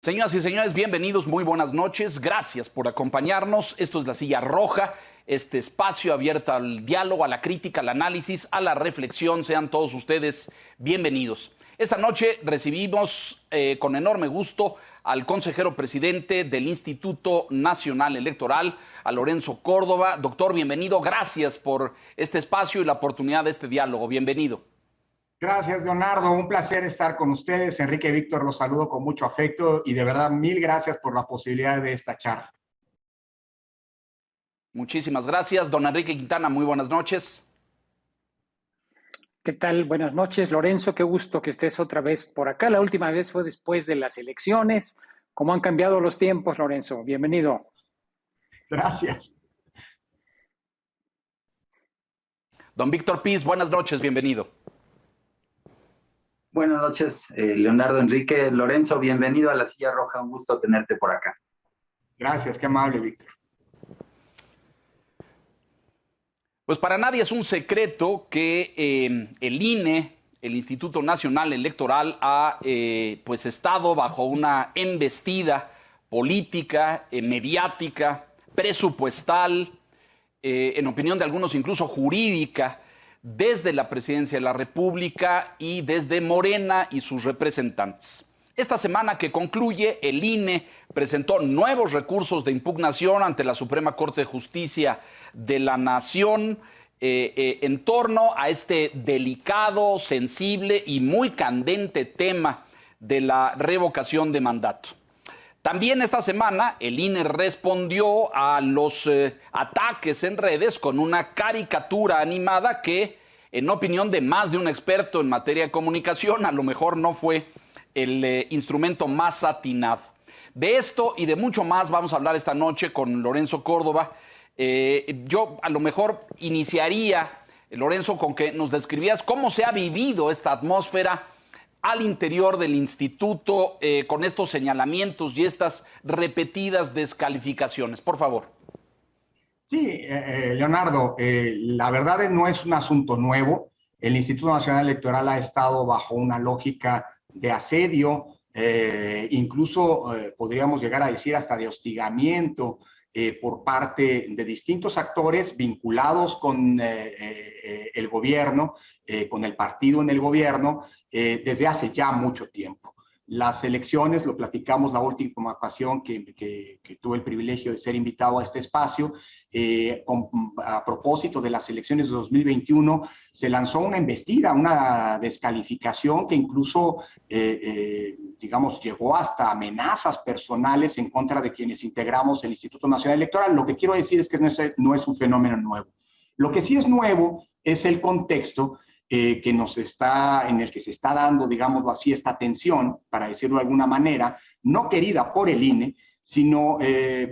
Señoras y señores, bienvenidos, muy buenas noches. Gracias por acompañarnos. Esto es La Silla Roja, este espacio abierto al diálogo, a la crítica, al análisis, a la reflexión. Sean todos ustedes bienvenidos. Esta noche recibimos con enorme gusto al consejero presidente del Instituto Nacional Electoral, a Lorenzo Córdoba. Doctor, bienvenido. Gracias por este espacio y la oportunidad de este diálogo. Bienvenido. Gracias, Leonardo. Un placer estar con ustedes. Enrique y Víctor, los saludo con mucho afecto y de verdad mil gracias por la posibilidad de esta charla. Muchísimas gracias. Don Enrique Quintana, muy buenas noches. ¿Qué tal? Buenas noches, Lorenzo. Qué gusto que estés otra vez por acá. La última vez fue después de las elecciones. ¿Cómo han cambiado los tiempos, Lorenzo? Bienvenido. Gracias. Don Víctor Piz, buenas noches, bienvenido. Buenas noches, Leonardo, Enrique, Lorenzo, bienvenido a La Silla Roja, un gusto tenerte por acá. Gracias, qué amable, Víctor. Pues para nadie es un secreto que el INE, el Instituto Nacional Electoral, ha pues estado bajo una embestida política, mediática, presupuestal, en opinión de algunos incluso jurídica, desde la Presidencia de la República y desde Morena y sus representantes. Esta semana que concluye, el INE presentó nuevos recursos de impugnación ante la Suprema Corte de Justicia de la Nación en torno a este delicado, sensible y muy candente tema de la revocación de mandato. También esta semana el INE respondió a los ataques en redes con una caricatura animada que, en opinión de más de un experto en materia de comunicación, a lo mejor no fue el instrumento más atinado. De esto y de mucho más vamos a hablar esta noche con Lorenzo Córdoba. Yo a lo mejor iniciaría, Lorenzo, con que nos describías cómo se ha vivido esta atmósfera al interior del instituto con estos señalamientos y estas repetidas descalificaciones. Por favor. Sí, Leonardo, la verdad no es un asunto nuevo. El Instituto Nacional Electoral ha estado bajo una lógica de asedio, incluso podríamos llegar a decir hasta de hostigamiento por parte de distintos actores vinculados con el gobierno, con el partido en el gobierno, desde hace ya mucho tiempo. Las elecciones, lo platicamos la última ocasión que tuve el privilegio de ser invitado a este espacio, a propósito de las elecciones de 2021, se lanzó una embestida, una descalificación que incluso, digamos, llegó hasta amenazas personales en contra de quienes integramos el Instituto Nacional Electoral. Lo que quiero decir es que no es un fenómeno nuevo. Lo que sí es nuevo es el contexto en el que se está dando, digámoslo así, esta tensión, para decirlo de alguna manera, no querida por el INE, sino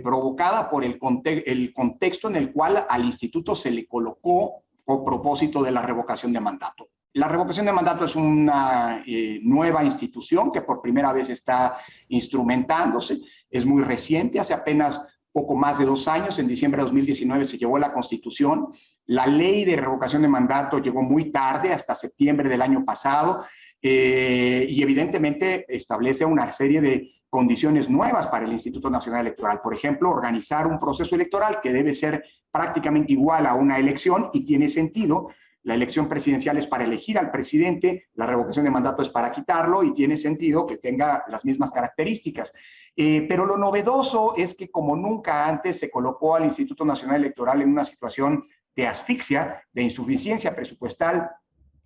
provocada por el contexto en el cual al instituto se le colocó a propósito de la revocación de mandato. La revocación de mandato es una nueva institución que por primera vez está instrumentándose, es muy reciente, hace apenas poco más de 2 años, en diciembre de 2019 se llevó la Constitución. La ley de revocación de mandato llegó muy tarde, hasta septiembre del año pasado, y evidentemente establece una serie de condiciones nuevas para el Instituto Nacional Electoral. Por ejemplo, organizar un proceso electoral que debe ser prácticamente igual a una elección y tiene sentido. La elección presidencial es para elegir al presidente, la revocación de mandato es para quitarlo y tiene sentido que tenga las mismas características. Pero lo novedoso es que como nunca antes se colocó al Instituto Nacional Electoral en una situación de asfixia, de insuficiencia presupuestal,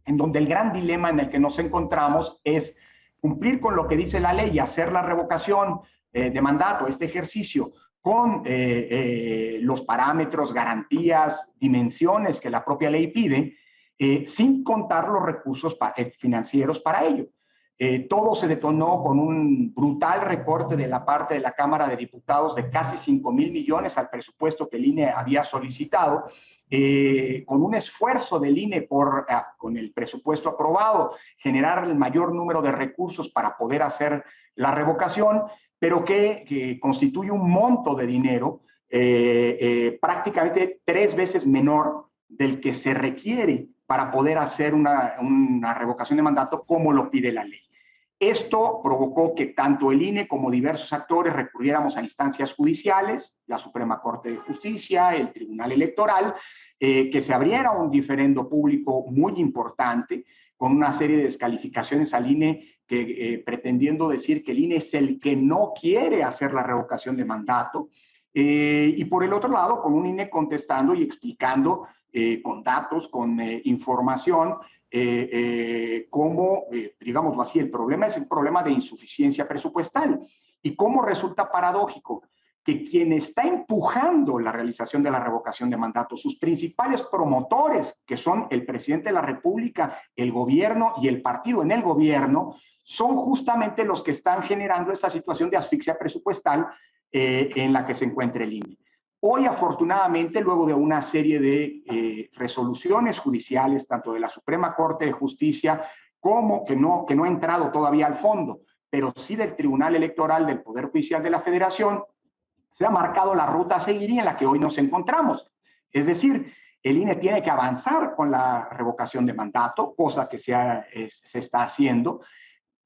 en donde el gran dilema en el que nos encontramos es cumplir con lo que dice la ley y hacer la revocación de mandato, este ejercicio, con los parámetros, garantías, dimensiones que la propia ley pide, sin contar los recursos financieros para ello. Todo se detonó con un brutal recorte de la parte de la Cámara de Diputados de casi 5,000 millones al presupuesto que el INE había solicitado, con un esfuerzo del INE con el presupuesto aprobado, generar el mayor número de recursos para poder hacer la revocación, pero que constituye un monto de dinero prácticamente 3 veces menor del que se requiere para poder hacer una revocación de mandato como lo pide la ley. Esto provocó que tanto el INE como diversos actores recurriéramos a instancias judiciales, la Suprema Corte de Justicia, el Tribunal Electoral, que se abriera un diferendo público muy importante con una serie de descalificaciones al INE que pretendiendo decir que el INE es el que no quiere hacer la revocación de mandato, y por el otro lado con un INE contestando y explicando con datos, con información, cómo, digámoslo así, el problema es el problema de insuficiencia presupuestal. Y cómo resulta paradójico que quien está empujando la realización de la revocación de mandato, sus principales promotores, que son el presidente de la República, el gobierno y el partido en el gobierno, son justamente los que están generando esta situación de asfixia presupuestal en la que se encuentra el INE. Hoy, afortunadamente, luego de una serie de resoluciones judiciales, tanto de la Suprema Corte de Justicia como que no ha entrado todavía al fondo, pero sí del Tribunal Electoral del Poder Judicial de la Federación, se ha marcado la ruta a seguir y en la que hoy nos encontramos. Es decir, el INE tiene que avanzar con la revocación de mandato, cosa que se está haciendo.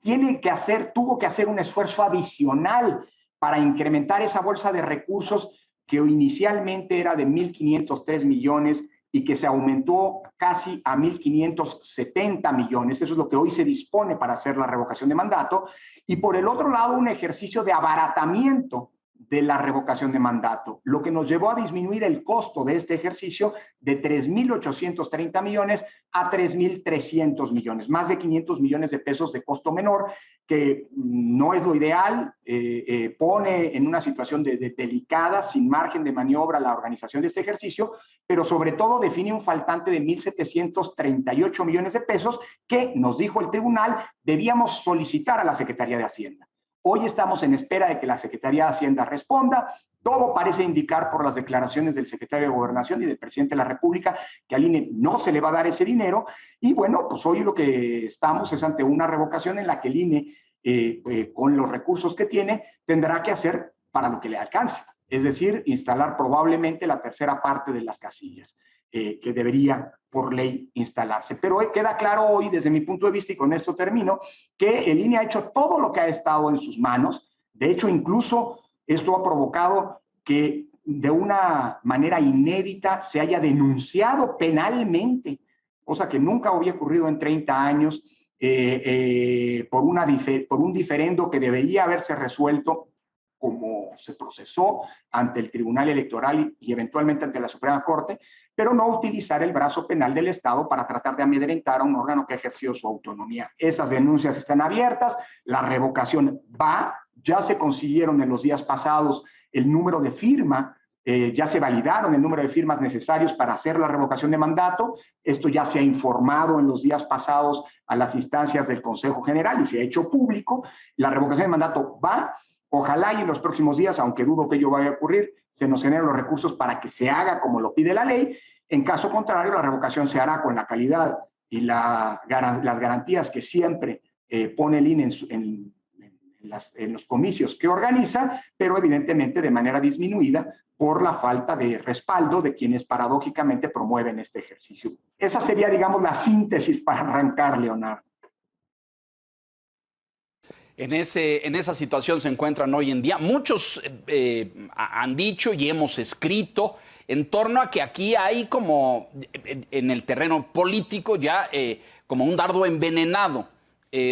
Tuvo que hacer un esfuerzo adicional para incrementar esa bolsa de recursos que inicialmente era de 1.503 millones y que se aumentó casi a 1.570 millones. Eso es lo que hoy se dispone para hacer la revocación de mandato. Y por el otro lado, un ejercicio de abaratamiento de la revocación de mandato, lo que nos llevó a disminuir el costo de este ejercicio de 3.830 millones a 3.300 millones, más de 500 millones de pesos de costo menor, que no es lo ideal, pone en una situación delicada, sin margen de maniobra la organización de este ejercicio, pero sobre todo define un faltante de 1.738 millones de pesos que, nos dijo el tribunal, debíamos solicitar a la Secretaría de Hacienda. Hoy estamos en espera de que la Secretaría de Hacienda responda. Todo parece indicar por las declaraciones del secretario de Gobernación y del presidente de la República que al INE no se le va a dar ese dinero. Y bueno, pues hoy lo que estamos es ante una revocación en la que el INE, con los recursos que tiene, tendrá que hacer para lo que le alcance. Es decir, instalar probablemente la tercera parte de las casillas que debería por ley instalarse. Pero queda claro hoy, desde mi punto de vista, y con esto termino, que el INE ha hecho todo lo que ha estado en sus manos. De hecho, incluso esto ha provocado que de una manera inédita se haya denunciado penalmente, cosa que nunca había ocurrido en 30 años, por un diferendo que debería haberse resuelto como se procesó ante el Tribunal Electoral y eventualmente ante la Suprema Corte, pero no utilizar el brazo penal del Estado para tratar de amedrentar a un órgano que ha ejercido su autonomía. Esas denuncias están abiertas, la revocación va, ya se consiguieron en los días pasados el número de firma, ya se validaron el número de firmas necesarios para hacer la revocación de mandato. Esto ya se ha informado en los días pasados a las instancias del Consejo General y se ha hecho público. La revocación de mandato va. Ojalá y en los próximos días, aunque dudo que ello vaya a ocurrir, se nos generen los recursos para que se haga como lo pide la ley. En caso contrario, la revocación se hará con la calidad y las garantías que siempre pone el INE en los comicios que organiza, pero evidentemente de manera disminuida por la falta de respaldo de quienes paradójicamente promueven este ejercicio. Esa sería, digamos, la síntesis para arrancar, Leonardo. En esa situación se encuentran hoy en día. Muchos han dicho y hemos escrito en torno a que aquí hay como en el terreno político ya como un dardo envenenado,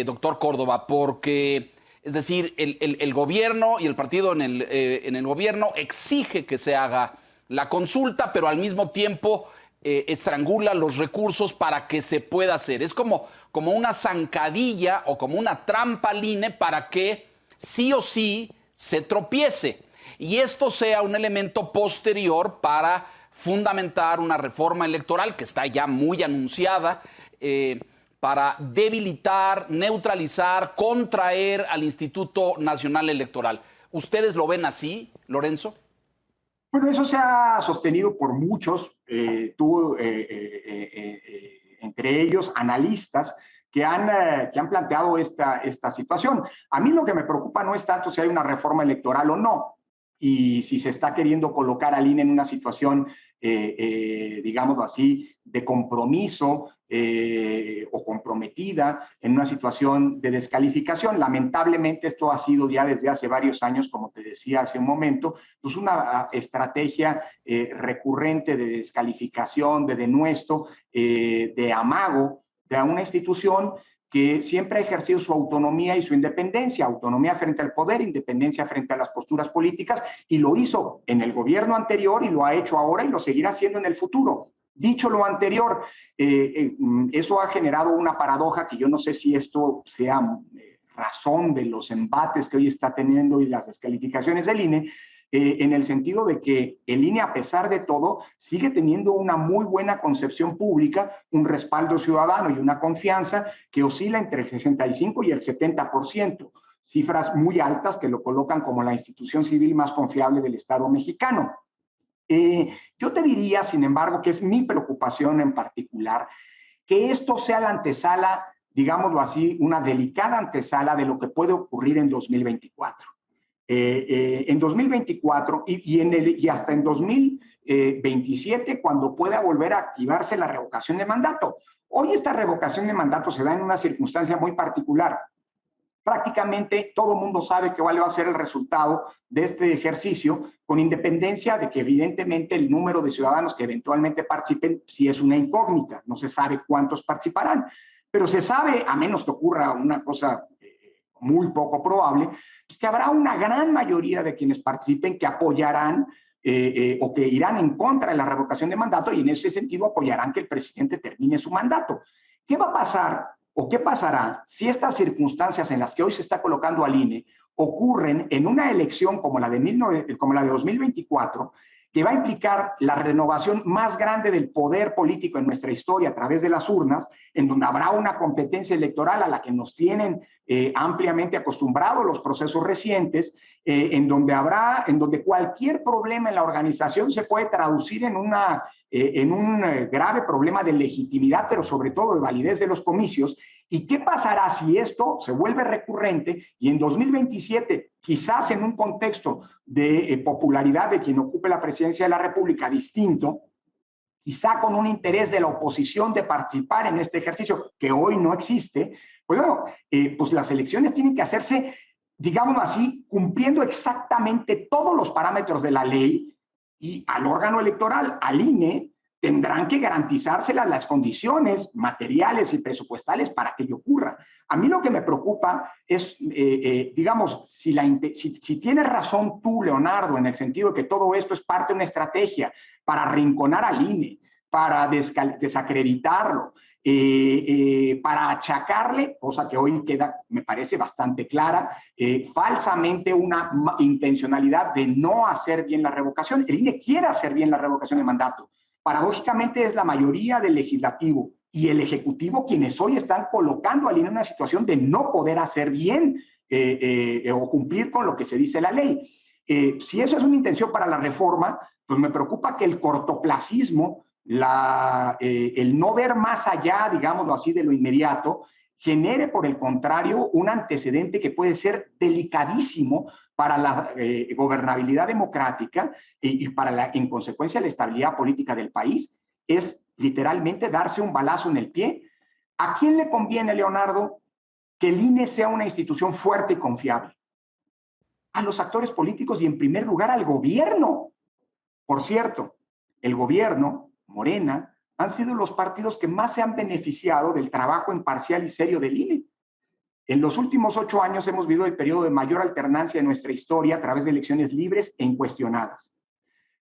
doctor Córdoba, porque es decir, el gobierno y el partido en el gobierno exige que se haga la consulta, pero al mismo tiempo estrangula los recursos para que se pueda hacer. Es como una zancadilla o como una trampa al INE para que sí o sí se tropiece. Y esto sea un elemento posterior para fundamentar una reforma electoral que está ya muy anunciada, para debilitar, neutralizar, contraer al Instituto Nacional Electoral. ¿Ustedes lo ven así, Lorenzo? Bueno, eso se ha sostenido por muchos, entre ellos analistas que han planteado esta situación. A mí lo que me preocupa no es tanto si hay una reforma electoral o no, y si se está queriendo colocar al INE en una situación, digámoslo así, de compromiso o comprometida en una situación de descalificación. Lamentablemente esto ha sido ya desde hace varios años, como te decía hace un momento, pues una estrategia recurrente de descalificación, de denuesto, de amago de una institución que siempre ha ejercido su autonomía y su independencia, autonomía frente al poder, independencia frente a las posturas políticas, y lo hizo en el gobierno anterior y lo ha hecho ahora y lo seguirá haciendo en el futuro. Dicho lo anterior, eso ha generado una paradoja que yo no sé si esto sea razón de los embates que hoy está teniendo y las descalificaciones del INE, en el sentido de que el INE, a pesar de todo, sigue teniendo una muy buena concepción pública, un respaldo ciudadano y una confianza que oscila entre el 65 y el 70%, cifras muy altas que lo colocan como la institución civil más confiable del Estado mexicano. Yo te diría, sin embargo, que es mi preocupación en particular, que esto sea la antesala, digámoslo así, una delicada antesala de lo que puede ocurrir en 2024. En 2024 y hasta en 2027, cuando pueda volver a activarse la revocación de mandato. Hoy esta revocación de mandato se da en una circunstancia muy particular. Prácticamente todo el mundo sabe cuál va a ser el resultado de este ejercicio, con independencia de que evidentemente el número de ciudadanos que eventualmente participen sí es una incógnita, no se sabe cuántos participarán, pero se sabe, a menos que ocurra una cosa muy poco probable, pues que habrá una gran mayoría de quienes participen que apoyarán o que irán en contra de la revocación de mandato y en ese sentido apoyarán que el presidente termine su mandato. ¿Qué va a pasar o qué pasará si estas circunstancias en las que hoy se está colocando al INE ocurren en una elección como la de 2024, que va a implicar la renovación más grande del poder político en nuestra historia a través de las urnas, en donde habrá una competencia electoral a la que nos tienen ampliamente acostumbrados los procesos recientes, en donde cualquier problema en la organización se puede traducir en un grave problema de legitimidad, pero sobre todo de validez de los comicios. ¿Y qué pasará si esto se vuelve recurrente y en 2027, quizás en un contexto de popularidad de quien ocupe la presidencia de la República distinto, quizá con un interés de la oposición de participar en este ejercicio que hoy no existe, pues bueno, pues las elecciones tienen que hacerse, digamos así, cumpliendo exactamente todos los parámetros de la ley, y al órgano electoral, al INE, tendrán que garantizárselas las condiciones materiales y presupuestales para que ello ocurra. A mí lo que me preocupa es, digamos, si tienes razón tú, Leonardo, en el sentido de que todo esto es parte de una estrategia para arrinconar al INE, para desacreditarlo, para achacarle, cosa que hoy queda, me parece bastante clara, falsamente una intencionalidad de no hacer bien la revocación. El INE quiere hacer bien la revocación de mandato. Paradójicamente es la mayoría del legislativo y el ejecutivo quienes hoy están colocando al INE en una situación de no poder hacer bien o cumplir con lo que se dice la ley. Si eso es una intención para la reforma, pues me preocupa que el cortoplacismo, el no ver más allá, digámoslo así, de lo inmediato, genere, por el contrario, un antecedente que puede ser delicadísimo para la gobernabilidad democrática y para, en consecuencia, la estabilidad política del país. Es literalmente darse un balazo en el pie. ¿A quién le conviene, Leonardo, que el INE sea una institución fuerte y confiable? A los actores políticos y, en primer lugar, al gobierno. Por cierto, el gobierno, Morena, han sido los partidos que más se han beneficiado del trabajo imparcial y serio del INE. En los últimos 8 años hemos vivido el periodo de mayor alternancia en nuestra historia a través de elecciones libres e incuestionadas.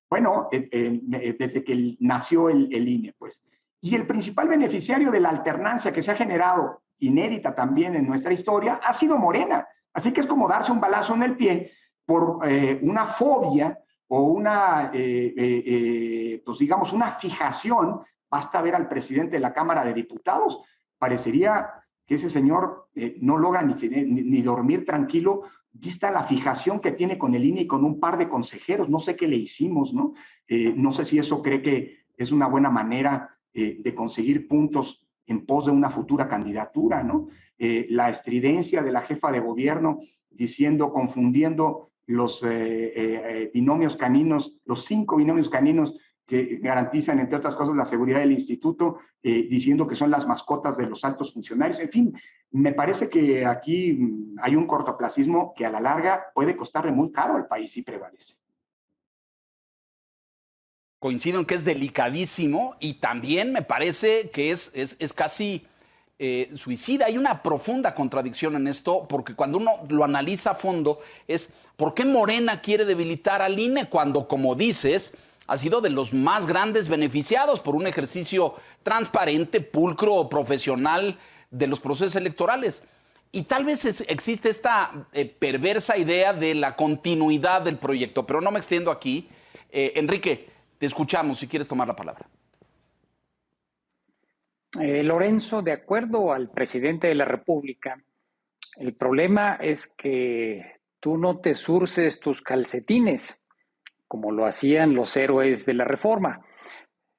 Bueno, desde que nació el INE, pues. Y el principal beneficiario de la alternancia que se ha generado, inédita también en nuestra historia, ha sido Morena. Así que es como darse un balazo en el pie por una fobia o una, pues digamos, una fijación. Basta ver al presidente de la Cámara de Diputados. Parecería que ese señor no logra ni dormir tranquilo, vista la fijación que tiene con el INE y con un par de consejeros. No sé qué le hicimos, ¿no? No sé si eso cree que es una buena manera de conseguir puntos en pos de una futura candidatura, ¿no? La estridencia de la jefa de gobierno diciendo, confundiendo los binomios caninos, los 5 binomios caninos que garantizan, entre otras cosas, la seguridad del instituto, diciendo que son las mascotas de los altos funcionarios. En fin, me parece que aquí hay un cortoplacismo que a la larga puede costarle muy caro al país si prevalece. Coincido en que es delicadísimo y también me parece que es casi suicida. Hay una profunda contradicción en esto, porque cuando uno lo analiza a fondo es ¿por qué Morena quiere debilitar al INE cuando, como dices, ha sido de los más grandes beneficiados por un ejercicio transparente, pulcro, profesional de los procesos electorales? Y tal vez existe esta perversa idea de la continuidad del proyecto, pero no me extiendo aquí. Enrique, te escuchamos si quieres tomar la palabra. Lorenzo, de acuerdo al presidente de la República, el problema es que tú no te zurces tus calcetines, como lo hacían los héroes de la Reforma.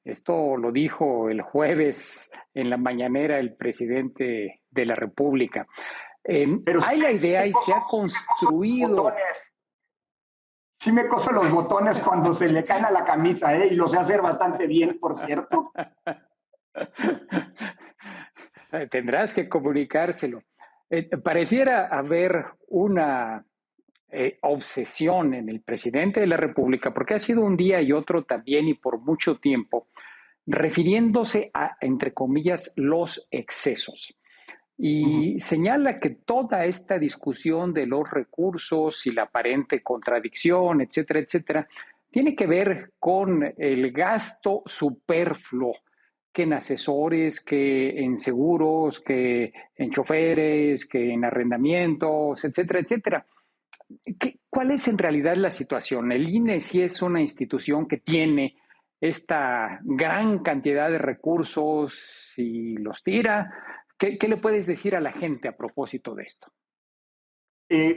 Esto lo dijo el jueves en la mañanera el presidente de la República. Hay la idea y se ha construido... Sí me coso los botones cuando se le caen a la camisa, y lo sé hacer bastante bien, por cierto. Tendrás que comunicárselo. Pareciera haber una obsesión en el presidente de la República, porque ha sido un día y otro también y por mucho tiempo, refiriéndose a, entre comillas, los excesos. Y señala que toda esta discusión de los recursos y la aparente contradicción, etcétera, etcétera, tiene que ver con el gasto superfluo, que en asesores, que en seguros, que en choferes, que en arrendamientos, etcétera, etcétera. ¿Cuál es en realidad la situación? El INE sí es una institución que tiene esta gran cantidad de recursos y los tira. ¿Qué le puedes decir a la gente a propósito de esto?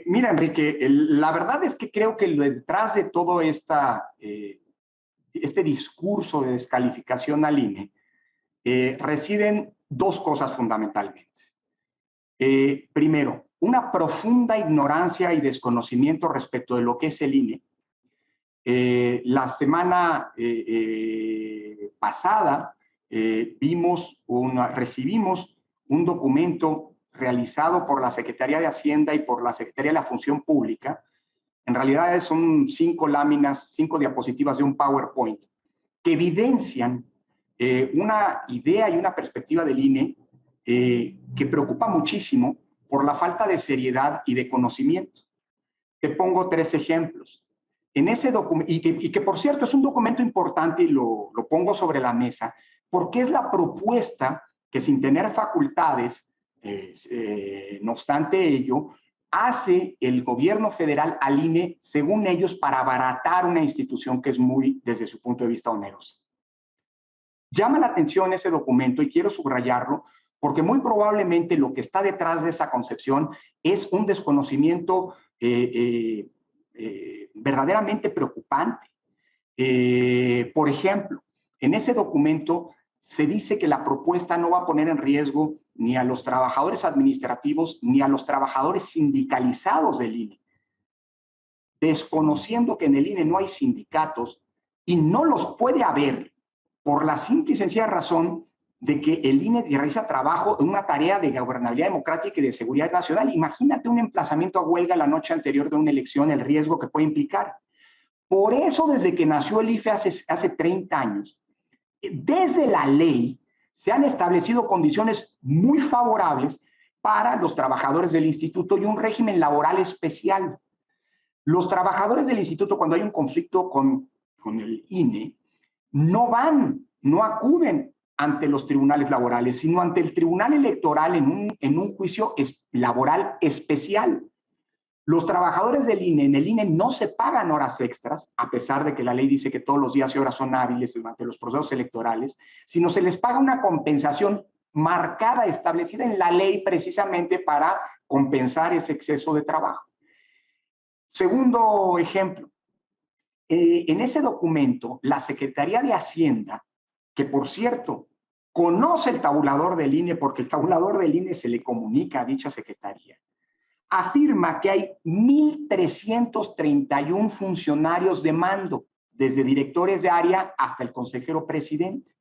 Mira, Enrique, la verdad es que creo que detrás de todo este discurso de descalificación al INE residen dos cosas fundamentalmente. Primero, una profunda ignorancia y desconocimiento respecto de lo que es el INE. La semana pasada recibimos un documento realizado por la Secretaría de Hacienda y por la Secretaría de la Función Pública. En realidad son 5 láminas, 5 diapositivas de un PowerPoint que evidencian una idea y una perspectiva del INE que preocupa muchísimo por la falta de seriedad y de conocimiento. Te pongo 3 ejemplos. En ese documento, y que por cierto es un documento importante y lo pongo sobre la mesa, porque es la propuesta que sin tener facultades, no obstante ello, hace el gobierno federal al INE, según ellos, para abaratar una institución que es muy, desde su punto de vista, onerosa. Llama la atención ese documento y quiero subrayarlo porque muy probablemente lo que está detrás de esa concepción es un desconocimiento verdaderamente preocupante. Por ejemplo, en ese documento se dice que la propuesta no va a poner en riesgo ni a los trabajadores administrativos ni a los trabajadores sindicalizados del INE, desconociendo que en el INE no hay sindicatos y no los puede haber por la simple y sencilla razón de que el INE realiza trabajo en una tarea de gobernabilidad democrática y de seguridad nacional. Imagínate un emplazamiento a huelga la noche anterior de una elección, el riesgo que puede implicar. Por eso, desde que nació el IFE hace 30 años, desde la ley se han establecido condiciones muy favorables para los trabajadores del instituto y un régimen laboral especial. Los trabajadores del instituto, cuando hay un conflicto con el INE, no acuden ante los tribunales laborales, sino ante el tribunal electoral en un juicio laboral especial. Los trabajadores del INE, en el INE no se pagan horas extras, a pesar de que la ley dice que todos los días y horas son hábiles durante los procesos electorales, sino se les paga una compensación marcada, establecida en la ley precisamente para compensar ese exceso de trabajo. Segundo ejemplo, en ese documento, la Secretaría de Hacienda, que por cierto, conoce el tabulador del INE porque el tabulador del INE se le comunica a dicha secretaría, afirma que hay 1,331 funcionarios de mando desde directores de área hasta el consejero presidente,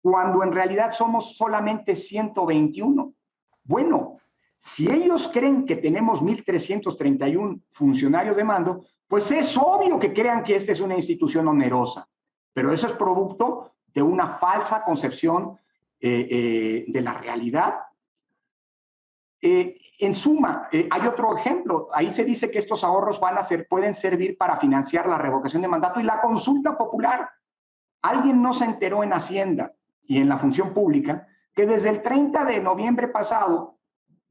cuando en realidad somos solamente 121. Bueno, si ellos creen que tenemos 1,331 funcionarios de mando, pues es obvio que crean que esta es una institución onerosa, pero eso es producto de una falsa concepción de la realidad. En suma, hay otro ejemplo. Ahí se dice que estos ahorros pueden servir para financiar la revocación de mandato y la consulta popular. Alguien no se enteró en Hacienda y en la función pública que desde el 30 de noviembre pasado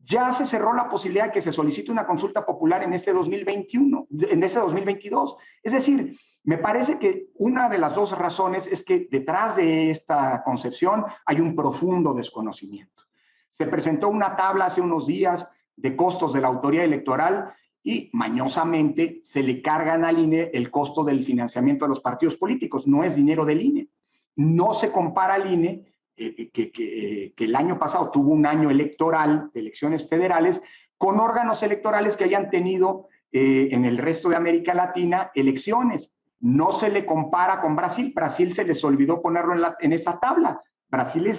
ya se cerró la posibilidad de que se solicite una consulta popular en este 2021, en este 2022. Es decir, me parece que una de las dos razones es que detrás de esta concepción hay un profundo desconocimiento. Se presentó una tabla hace unos días de costos de la autoridad electoral y mañosamente se le cargan al INE el costo del financiamiento de los partidos políticos. No es dinero del INE. No se compara al INE, que el año pasado tuvo un año electoral de elecciones federales, con órganos electorales que hayan tenido en el resto de América Latina elecciones. No se le compara con Brasil. Brasil se les olvidó ponerlo en esa tabla. Brasil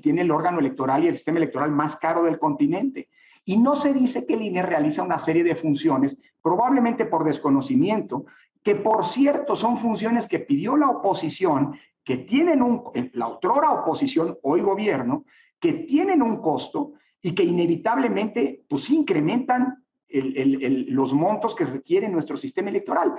tiene el órgano electoral y el sistema electoral más caro del continente. Y no se dice que el INE realiza una serie de funciones, probablemente por desconocimiento, que por cierto son funciones que pidió la oposición, que tienen la otrora oposición, hoy gobierno, que tienen un costo y que inevitablemente pues incrementan los montos que requiere nuestro sistema electoral.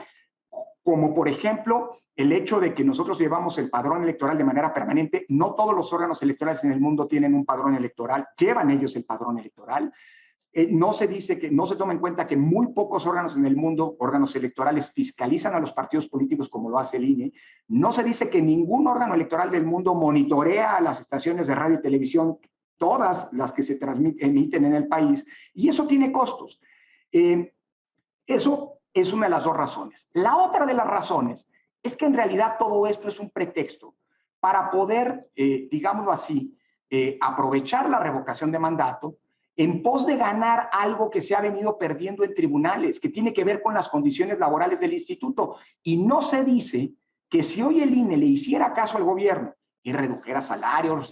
Como por ejemplo el hecho de que nosotros llevamos el padrón electoral de manera permanente. No todos los órganos electorales en el mundo tienen un padrón electoral, llevan ellos el padrón electoral. No se toma en cuenta que muy pocos órganos en el mundo, órganos electorales, fiscalizan a los partidos políticos como lo hace el INE. No se dice que ningún órgano electoral del mundo monitorea a las estaciones de radio y televisión, todas las que se emiten en el país, y eso tiene costos. Eso es una de las dos razones. La otra de las razones es que en realidad todo esto es un pretexto para poder, digámoslo así, aprovechar la revocación de mandato en pos de ganar algo que se ha venido perdiendo en tribunales, que tiene que ver con las condiciones laborales del instituto. Y no se dice que si hoy el INE le hiciera caso al gobierno y redujera salarios,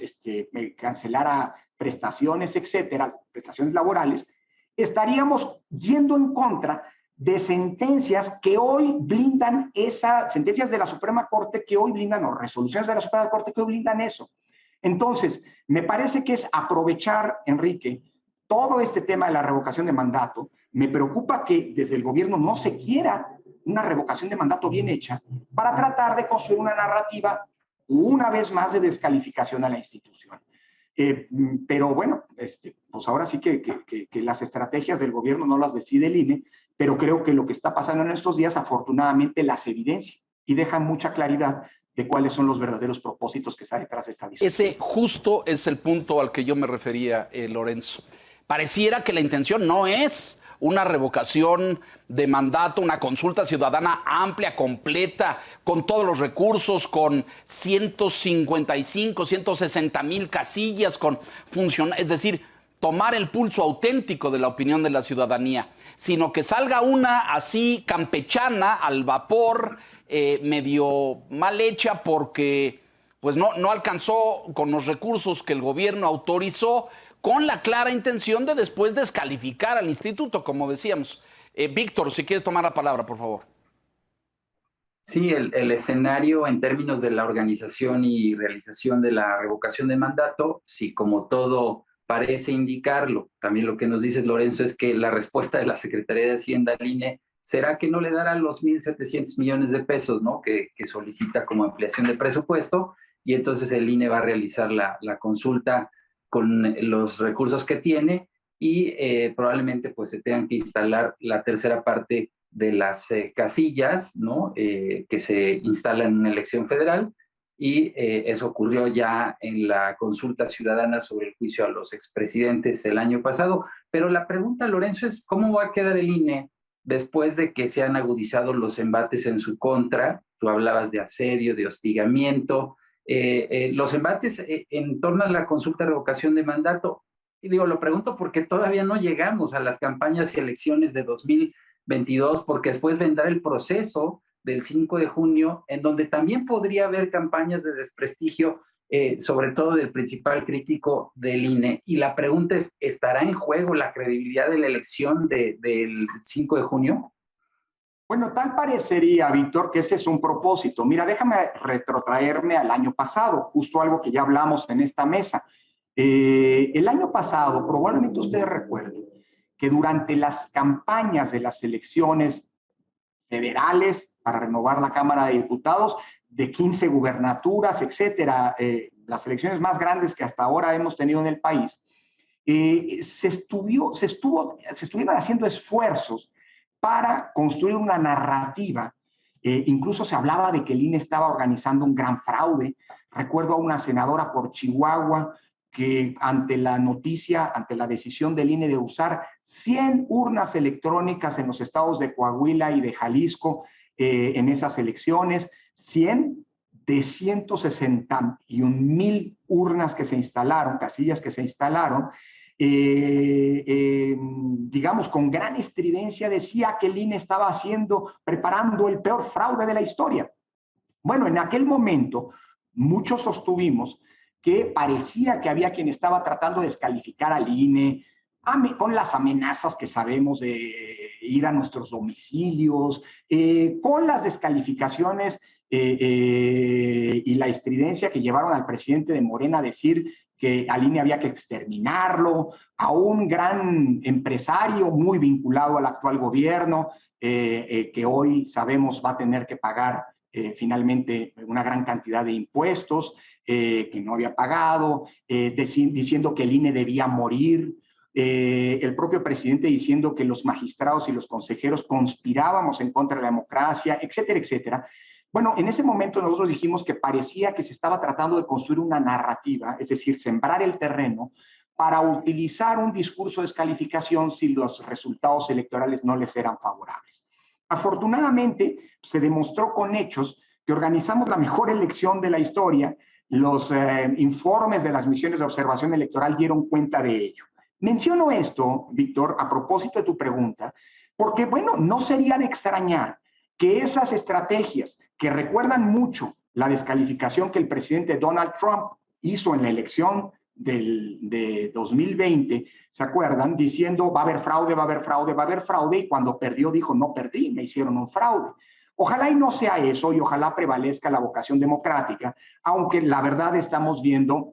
cancelara prestaciones, etcétera, prestaciones laborales, estaríamos yendo en contra de sentencias que hoy blindan sentencias de la Suprema Corte que hoy blindan, o resoluciones de la Suprema Corte que hoy blindan eso. Entonces, me parece que es aprovechar, Enrique, todo este tema de la revocación de mandato. Me preocupa que desde el gobierno no se quiera una revocación de mandato bien hecha para tratar de construir una narrativa, una vez más, de descalificación a la institución. Pero bueno, pues ahora sí que las estrategias del gobierno no las decide el INE, pero creo que lo que está pasando en estos días, afortunadamente, las evidencia y deja mucha claridad de cuáles son los verdaderos propósitos que están detrás de esta discusión. Ese justo es el punto al que yo me refería, Lorenzo. Pareciera que la intención no es una revocación de mandato, una consulta ciudadana amplia, completa, con todos los recursos, con 155, 160 mil casillas, es decir, tomar el pulso auténtico de la opinión de la ciudadanía, sino que salga una así campechana, al vapor, medio mal hecha porque pues no alcanzó con los recursos que el gobierno autorizó, con la clara intención de después descalificar al instituto, como decíamos. Víctor, si quieres tomar la palabra, por favor. Sí, el escenario en términos de la organización y realización de la revocación de mandato, sí, como todo parece indicarlo. También lo que nos dice Lorenzo es que la respuesta de la Secretaría de Hacienda al INE será que no le darán los 1,700 millones de pesos, ¿no?, que solicita como ampliación de presupuesto, y entonces el INE va a realizar la consulta con los recursos que tiene y probablemente pues se tengan que instalar la tercera parte de las casillas, ¿no?, que se instalan en una elección federal, y eso ocurrió ya en la consulta ciudadana sobre el juicio a los expresidentes el año pasado. Pero la pregunta, Lorenzo, es ¿cómo va a quedar el INE después de que se han agudizado los embates en su contra? Tú hablabas de asedio, de hostigamiento, los embates en torno a la consulta de revocación de mandato. Y digo, lo pregunto porque todavía no llegamos a las campañas y elecciones de 2022, porque después vendrá el proceso del 5 de junio, en donde también podría haber campañas de desprestigio, sobre todo del principal crítico del INE. Y la pregunta es, ¿estará en juego la credibilidad de la elección del 5 de junio? Bueno, tal parecería, Víctor, que ese es un propósito. Mira, déjame retrotraerme al año pasado, justo algo que ya hablamos en esta mesa. El año pasado, probablemente ustedes recuerden, que durante las campañas de las elecciones federales para renovar la Cámara de Diputados, de 15 gubernaturas, etcétera, las elecciones más grandes que hasta ahora hemos tenido en el país, se estuvieron haciendo esfuerzos para construir una narrativa. Incluso se hablaba de que el INE estaba organizando un gran fraude. Recuerdo a una senadora por Chihuahua que ante la noticia, ante la decisión del INE de usar 100 urnas electrónicas en los estados de Coahuila y de Jalisco en esas elecciones, 100 de 161,000 urnas que se instalaron, casillas que se instalaron, digamos, con gran estridencia decía que el INE estaba preparando el peor fraude de la historia. Bueno, en aquel momento muchos sostuvimos que parecía que había quien estaba tratando de descalificar al INE con las amenazas que sabemos de ir a nuestros domicilios, con las descalificaciones y la estridencia que llevaron al presidente de Morena a decir que al INE había que exterminarlo, a un gran empresario muy vinculado al actual gobierno, que hoy sabemos va a tener que pagar finalmente una gran cantidad de impuestos que no había pagado, diciendo que el INE debía morir, el propio presidente diciendo que los magistrados y los consejeros conspirábamos en contra de la democracia, etcétera, etcétera. Bueno, en ese momento nosotros dijimos que parecía que se estaba tratando de construir una narrativa, es decir, sembrar el terreno para utilizar un discurso de descalificación si los resultados electorales no les eran favorables. Afortunadamente, se demostró con hechos que organizamos la mejor elección de la historia. Los informes de las misiones de observación electoral dieron cuenta de ello. Menciono esto, Víctor, a propósito de tu pregunta, porque, bueno, no sería de extrañar que esas estrategias que recuerdan mucho la descalificación que el presidente Donald Trump hizo en la elección de 2020, ¿se acuerdan? Diciendo va a haber fraude, va a haber fraude, va a haber fraude, y cuando perdió dijo no perdí, me hicieron un fraude. Ojalá y no sea eso y ojalá prevalezca la vocación democrática, aunque la verdad estamos viendo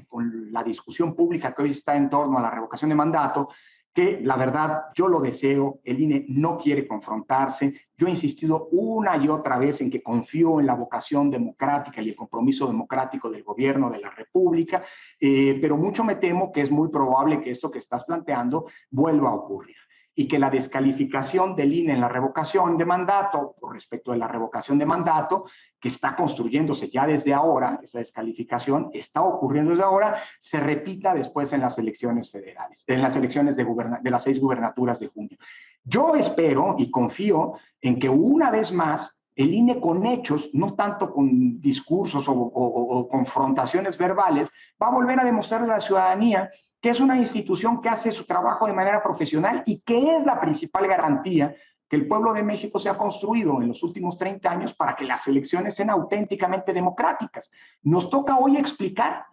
con la discusión pública que hoy está en torno a la revocación de mandato, que la verdad yo lo deseo, el INE no quiere confrontarse. Yo he insistido una y otra vez en que confío en la vocación democrática y el compromiso democrático del gobierno de la República, pero mucho me temo que es muy probable que esto que estás planteando vuelva a ocurrir y que la descalificación del INE en la revocación de mandato, por respecto de la revocación de mandato, que está construyéndose ya desde ahora, esa descalificación está ocurriendo desde ahora, se repita después en las elecciones federales, en las elecciones de las 6 gubernaturas de junio. Yo espero y confío en que una vez más el INE con hechos, no tanto con discursos o confrontaciones verbales, va a volver a demostrarle a la ciudadanía que es una institución que hace su trabajo de manera profesional y que es la principal garantía que el pueblo de México se ha construido en los últimos 30 años para que las elecciones sean auténticamente democráticas. Nos toca hoy explicar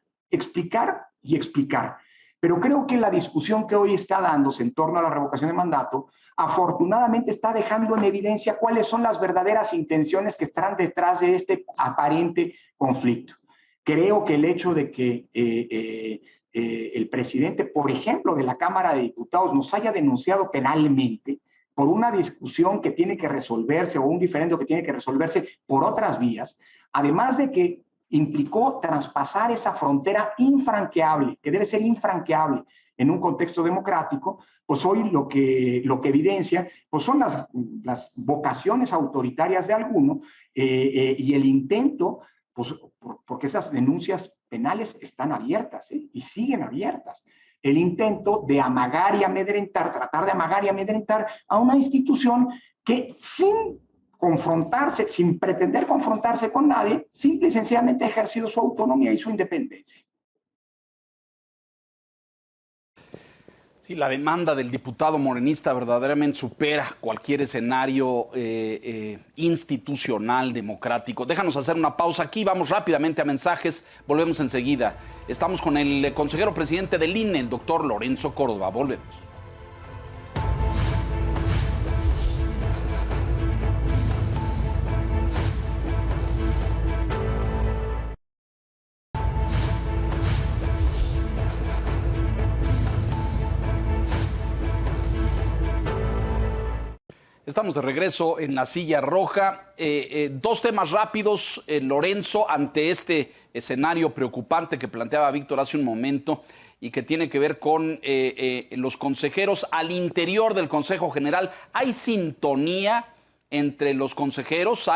y explicar. Pero creo que la discusión que hoy está dándose en torno a la revocación de mandato, afortunadamente está dejando en evidencia cuáles son las verdaderas intenciones que estarán detrás de este aparente conflicto. Creo que el hecho de que el presidente, por ejemplo, de la Cámara de Diputados nos haya denunciado penalmente por una discusión que tiene que resolverse o un diferendo que tiene que resolverse por otras vías, además de que implicó traspasar esa frontera infranqueable, que debe ser infranqueable en un contexto democrático, pues hoy lo que evidencia pues son las vocaciones autoritarias de alguno y el intento, pues porque esas denuncias penales están abiertas y siguen abiertas. El intento de amagar y amedrentar, tratar de amagar y amedrentar a una institución que sin confrontarse, sin pretender confrontarse con nadie, simple y sencillamente ha ejercido su autonomía y su independencia. Sí, la demanda del diputado morenista verdaderamente supera cualquier escenario institucional, democrático. Déjanos hacer una pausa aquí, vamos rápidamente a mensajes, volvemos enseguida. Estamos con el consejero presidente del INE, el doctor Lorenzo Córdoba. Volvemos. Estamos de regreso en la silla roja. Dos temas rápidos, Lorenzo, ante este escenario preocupante que planteaba Víctor hace un momento y que tiene que ver con los consejeros al interior del Consejo General. ¿Hay sintonía entre los consejeros?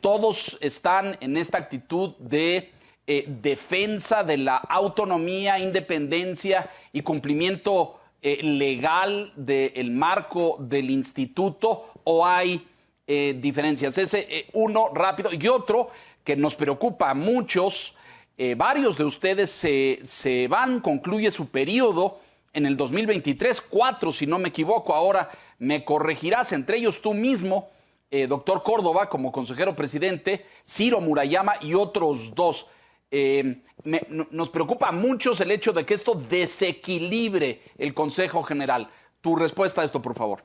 ¿Todos están en esta actitud de defensa de la autonomía, independencia y cumplimiento legal del marco del instituto, o hay diferencias? Ese uno rápido. Y otro que nos preocupa a muchos, varios de ustedes se van, concluye su periodo en el 2023, 4 si no me equivoco, ahora me corregirás, entre ellos tú mismo, doctor Córdoba, como consejero presidente, Ciro Murayama y otros 2. Nos preocupa a muchos el hecho de que esto desequilibre el Consejo General. Tu respuesta a esto, por favor.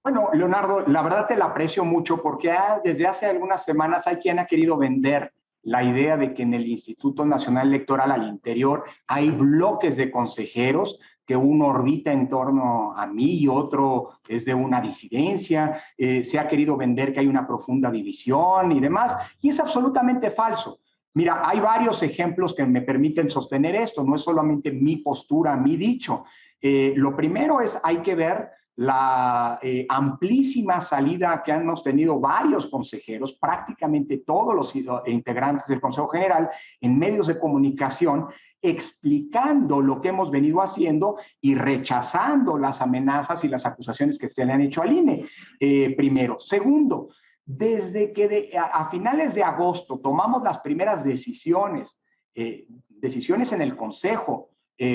Bueno, Leonardo, la verdad te la aprecio mucho porque desde hace algunas semanas hay quien ha querido vender la idea de que en el Instituto Nacional Electoral al interior hay bloques de consejeros, que uno orbita en torno a mí y otro es de una disidencia. Se ha querido vender que hay una profunda división y demás, y es absolutamente falso. Mira, hay varios ejemplos que me permiten sostener esto, no es solamente mi postura, mi dicho. Lo primero es, hay que ver la amplísima salida que hemos tenido varios consejeros, prácticamente todos los integrantes del Consejo General, en medios de comunicación, explicando lo que hemos venido haciendo y rechazando las amenazas y las acusaciones que se le han hecho al INE, primero. Segundo, desde que a finales de agosto tomamos las primeras decisiones en el Consejo,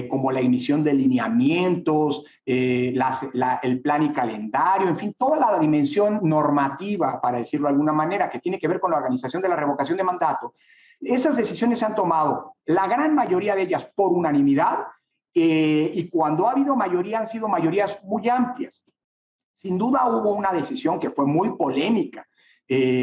como la emisión de lineamientos, el plan y calendario, en fin, toda la dimensión normativa, para decirlo de alguna manera, que tiene que ver con la organización de la revocación de mandato, esas decisiones se han tomado, la gran mayoría de ellas por unanimidad, y cuando ha habido mayoría han sido mayorías muy amplias. Sin duda hubo una decisión que fue muy polémica,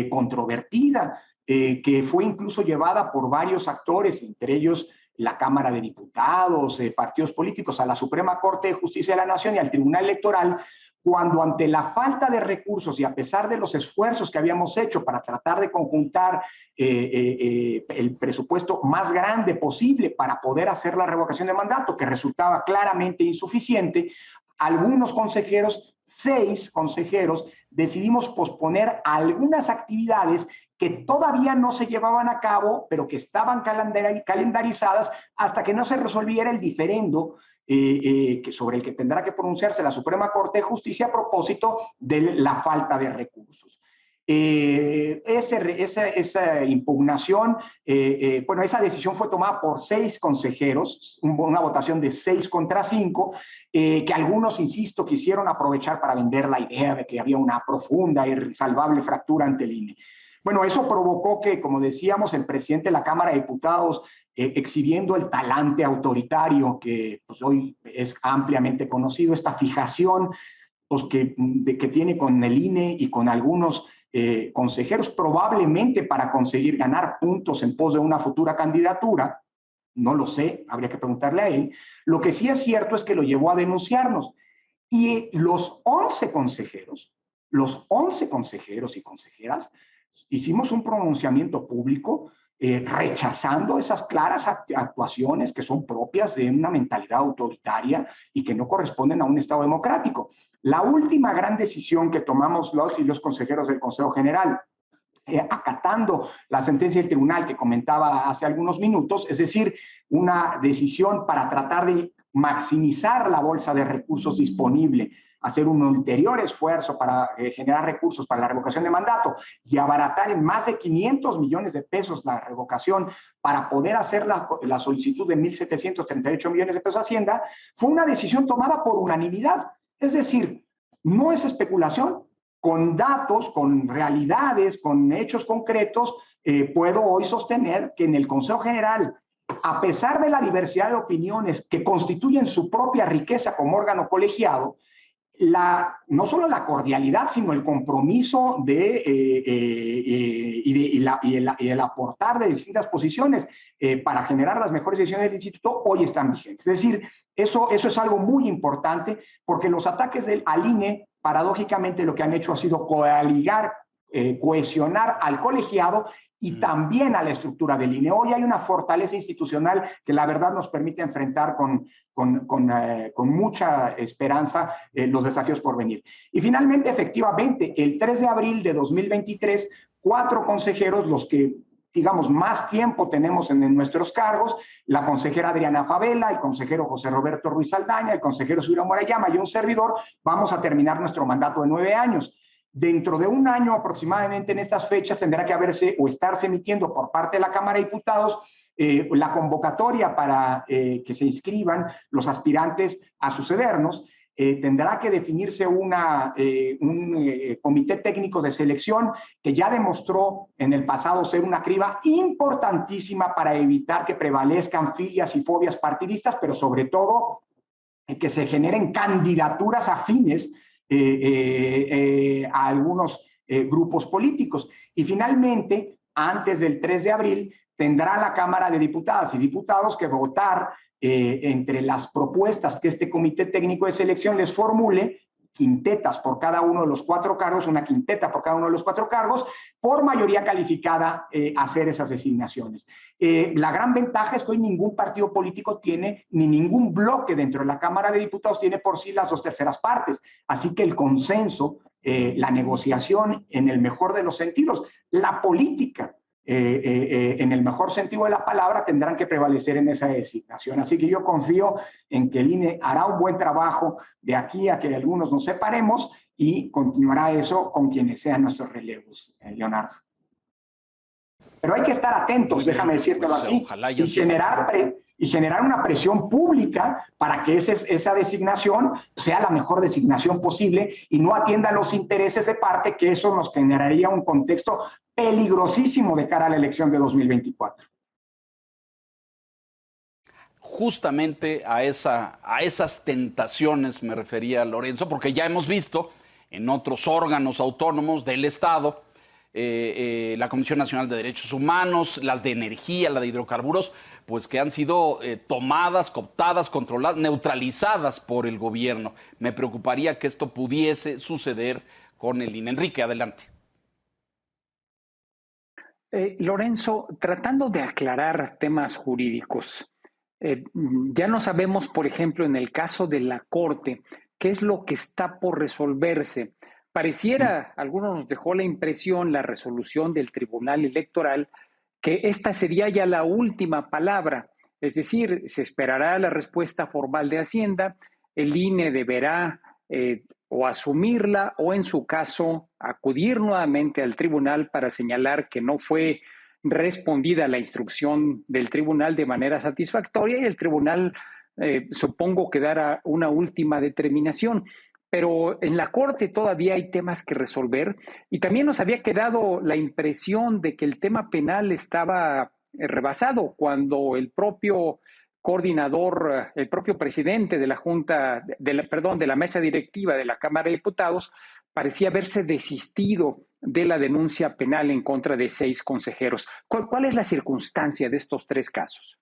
controvertida, que fue incluso llevada por varios actores, entre ellos la Cámara de Diputados, partidos políticos, a la Suprema Corte de Justicia de la Nación y al Tribunal Electoral, cuando ante la falta de recursos y a pesar de los esfuerzos que habíamos hecho para tratar de conjuntar el presupuesto más grande posible para poder hacer la revocación de mandato, que resultaba claramente insuficiente, algunos consejeros, 6 consejeros, decidimos posponer algunas actividades que todavía no se llevaban a cabo, pero que estaban calendarizadas hasta que no se resolviera el diferendo sobre el que tendrá que pronunciarse la Suprema Corte de Justicia a propósito de la falta de recursos. Esa impugnación, bueno, esa decisión fue tomada por 6 consejeros, una votación de 6 contra 5, que algunos, insisto, quisieron aprovechar para vender la idea de que había una profunda e irresalvable fractura ante el INE. Bueno, eso provocó que, como decíamos, el presidente de la Cámara de Diputados, exhibiendo el talante autoritario que pues, hoy es ampliamente conocido, esta fijación pues, que tiene con el INE y con algunos consejeros, probablemente para conseguir ganar puntos en pos de una futura candidatura, no lo sé, habría que preguntarle a él. Lo que sí es cierto es que lo llevó a denunciarnos. Y los 11 consejeros y consejeras, hicimos un pronunciamiento público rechazando esas claras actuaciones que son propias de una mentalidad autoritaria y que no corresponden a un Estado democrático. La última gran decisión que tomamos los consejeros del Consejo General, acatando la sentencia del tribunal que comentaba hace algunos minutos, es decir, una decisión para tratar de maximizar la bolsa de recursos disponible hacer un ulterior esfuerzo para generar recursos para la revocación de mandato y abaratar en más de 500 millones de pesos la revocación para poder hacer la solicitud de 1.738 millones de pesos a Hacienda, fue una decisión tomada por unanimidad. Es decir, no es especulación, con datos, con realidades, con hechos concretos, puedo hoy sostener que en el Consejo General, a pesar de la diversidad de opiniones que constituyen su propia riqueza como órgano colegiado, no solo la cordialidad, sino el compromiso y el aportar de distintas posiciones para generar las mejores decisiones del instituto, hoy están vigentes. Es decir, eso es algo muy importante, porque los ataques al INE, paradójicamente, lo que han hecho ha sido coaligar, cohesionar al colegiado y también a la estructura del INE. Hoy hay una fortaleza institucional que la verdad nos permite enfrentar con mucha esperanza los desafíos por venir. Y finalmente, efectivamente, el 3 de abril de 2023, 4 consejeros, los que digamos más tiempo tenemos en nuestros cargos, la consejera Adriana Favela, el consejero José Roberto Ruiz Saldaña, el consejero Ciro Murayama y un servidor, vamos a terminar nuestro mandato de 9 años. Dentro de un año aproximadamente en estas fechas tendrá que haberse o estarse emitiendo por parte de la Cámara de Diputados la convocatoria para que se inscriban los aspirantes a sucedernos. Tendrá que definirse un comité técnico de selección que ya demostró en el pasado ser una criba importantísima para evitar que prevalezcan filias y fobias partidistas, pero sobre todo que se generen candidaturas afines a algunos grupos políticos. Y finalmente, antes del 3 de abril, tendrá la Cámara de Diputadas y Diputados que votar entre las propuestas que este Comité Técnico de Selección les formule, quintetas por cada uno de los 4 cargos, una quinteta por cada uno de los 4 cargos, por mayoría calificada hacer esas designaciones. La gran ventaja es que hoy ningún partido político tiene, ni ningún bloque dentro de la Cámara de Diputados tiene por sí las 2/3 partes. Así que el consenso, la negociación en el mejor de los sentidos, la política, en el mejor sentido de la palabra, tendrán que prevalecer en esa designación. Así que yo confío en que el INE hará un buen trabajo de aquí a que algunos nos separemos y continuará eso con quienes sean nuestros relevos, Leonardo. Pero hay que estar atentos, déjame decírtelo así, y generar una presión pública para que esa designación sea la mejor designación posible y no atienda los intereses de parte, que eso nos generaría un contexto peligrosísimo de cara a la elección de 2024. Justamente a esas tentaciones me refería, Lorenzo, porque ya hemos visto en otros órganos autónomos del Estado, la Comisión Nacional de Derechos Humanos, las de energía, la de hidrocarburos, pues que han sido tomadas, cooptadas, controladas, neutralizadas por el gobierno. Me preocuparía que esto pudiese suceder con el INE. Enrique, adelante. Lorenzo, tratando de aclarar temas jurídicos, ya no sabemos, por ejemplo, en el caso de la Corte, qué es lo que está por resolverse. Pareciera, algunos nos dejó la impresión, la resolución del Tribunal Electoral, que esta sería ya la última palabra, es decir, se esperará la respuesta formal de Hacienda, el INE deberá o asumirla o, en su caso, acudir nuevamente al tribunal para señalar que no fue respondida la instrucción del tribunal de manera satisfactoria y el tribunal, supongo, que dará una última determinación. Pero en la Corte todavía hay temas que resolver y también nos había quedado la impresión de que el tema penal estaba rebasado cuando el propio coordinador, el propio presidente de la Junta, de la mesa directiva de la Cámara de Diputados, parecía haberse desistido de la denuncia penal en contra de 6 consejeros. ¿Cuál es la circunstancia de estos 3 casos?